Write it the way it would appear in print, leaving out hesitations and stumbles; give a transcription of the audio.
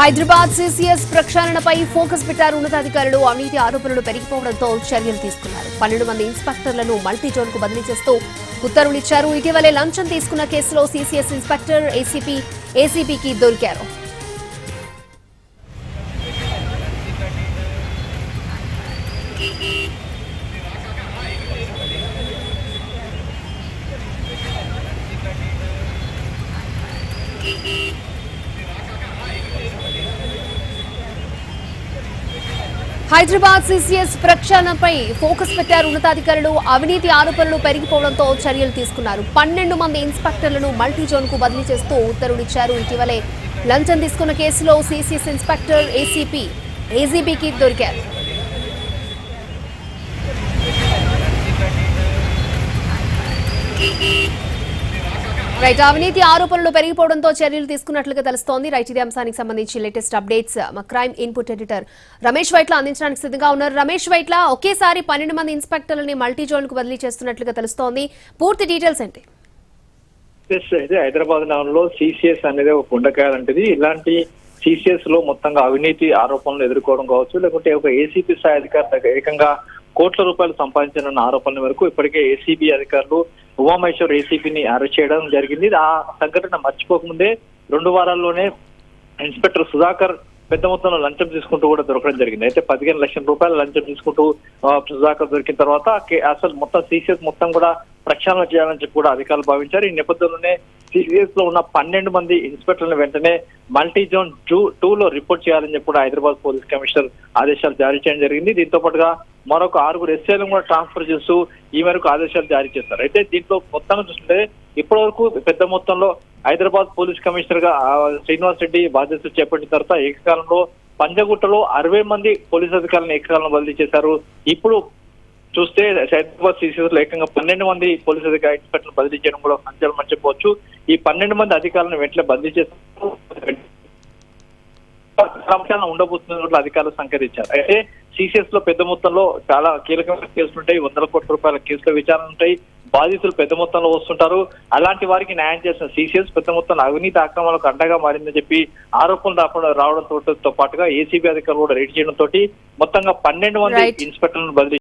Hyderabad CCS ప్రక్షాళనపై focus పెట్టారు ఉన్నతాధికారులు. అవినీతి ఆరోపణలు పెరిగిపోవడంతో చర్యలు తీసుకున్నారు. 12 మంది ఇన్స్పెక్టర్లను మల్టీ జోన్ కు బదిలీ చేస్తూ ఉత్తర్వులు ఇచ్చారు. ఇటీవలే లంచం తీసుకున్న కేసులో సిసిఎస్ ఇన్స్పెక్టర్ ఏసీపీకి దొరికారు. హైదరాబాద్ సిసిఎస్ ప్రక్షాళనపై ఫోకస్ పెట్టారు ఉన్నతాధికారులు. అవినీతి ఆరోపణలు పెరిగిపోవడంతో చర్యలు తీసుకున్నారు. 12 మంది ఇన్స్పెక్టర్లను మల్టీ జోన్ కు బదిలీ చేస్తూ ఉత్తర్వులిచ్చారు. ఇటీవలే లంచం తీసుకున్న కేసులో సిసిఎస్ ఇన్స్పెక్టర్ ఏసీపీకి దొరికారు. రైట్, అవినీతి ఆరోపణలు పెరిగిపోవడంతో చర్యలు తీసుకున్నట్లుగా తెలుస్తోంది. రైట్, ఇదే అంశానికి సంబంధించి లేటెస్ట్ అప్డేట్స్ మా crime input editor Ramesh Vaitla అందించడానికి సిద్ధంగా ఉన్నారు. రమేష్ వైట్ల, ఒకేసారి 12 మంది ఇన్స్పెక్టర్లని మల్టీ జోన్ కు బదిలీ చేస్తున్నట్లుగా తెలుస్తోంది. పూర్తి డీటెయిల్స్ ఏంటి? అయితే హైదరాబాద్ నగరంలో సిసిఎస్ అనేది ఒక గుండకాయ లాంటిది. ఇలాంటి సిసిఎస్ లో మొత్తంగా అవినీతి ఆరోపణలు ఎదుర్కోవడం కావచ్చు, లేకుంటే ఒక ఏసీపీ స్థాయి అధికారి ఏకంగా కోట్ల రూపాయలు సంపాదించిన ఆరోపణల వరకు ఇప్పటికే ఏసీబీ అధికారులు ఉమామహేశ్వర్ ఏసీపీని అరెస్ట్ చేయడం జరిగింది. ఆ సంఘటన మర్చిపోకముందే 2 వారాల్లోనే ఇన్స్పెక్టర్ సుధాకర్ పెద్ద మొత్తంలో లంచం తీసుకుంటూ కూడా దొరకడం జరిగింది. అయితే 15 లక్షల రూపాయల లంచం తీసుకుంటూ సుధాకర్ దొరికిన తర్వాత అసలు మొత్తం సిసిఎస్ మొత్తం కూడా ప్రక్షాళన చేయాలని చెప్పి కూడా అధికారులు భావించారు. ఈ నేపథ్యంలోనే సిసిఎస్ లో ఉన్న 12 మంది ఇన్స్పెక్టర్లను వెంటనే మల్టీ జోన్ 2 లో రిపోర్ట్ చేయాలని చెప్పి కూడా హైదరాబాద్ పోలీస్ కమిషనర్ ఆదేశాలు జారీ చేయడం జరిగింది. దీంతో పాటుగా మరొక 6 ఎస్ఐలను కూడా ట్రాన్స్ఫర్ చేస్తూ ఈ మేరకు ఆదేశాలు జారీ చేస్తారు. అయితే దీంట్లో మొత్తంగా చూస్తుంటే ఇప్పటి వరకు పెద్ద మొత్తంలో హైదరాబాద్ పోలీస్ కమిషనర్ గా శ్రీనివాస్ రెడ్డి బాధ్యతలు చేపట్టిన తర్వాత ఏకకాలంలో పంజగుట్టలో 60 మంది పోలీస్ అధికారులను ఏకకాలంలో బదిలీ చేశారు. ఇప్పుడు చూస్తే హైదరాబాద్ సిసిఎస్ లో ఏకంగా 12 మంది పోలీస్ అధికారి ఇన్స్పెక్టర్లు బదిలీ చేయడం కూడా సంచలనం అని చెప్పవచ్చు. ఈ 12 మంది అధికారులను వెంటనే బదిలీ చేస్తారు. ఉండబోతున్న అధికారులు సంకేతించారు. అయితే సిసిఎస్ లో పెద్ద మొత్తంలో చాలా కీలకమైన కేసులు ఉంటాయి. 100 కోట్ల రూపాయల కేసుల విచారణ ఉంటాయి. బాధితులు పెద్ద మొత్తంలో వస్తుంటారు. అలాంటి వారికి న్యాయం చేసిన సిసిఎస్ పెద్ద మొత్తంలో అవినీతి అక్రమాలకు అండగా మారిందని చెప్పి ఆరోపణలు రావడంతో పాటుగా ఏసీబీ అధికారులు కూడా రైడ్ చేయడంతో మొత్తంగా 12 మంది ఇన్స్పెక్టర్లను బదిలీ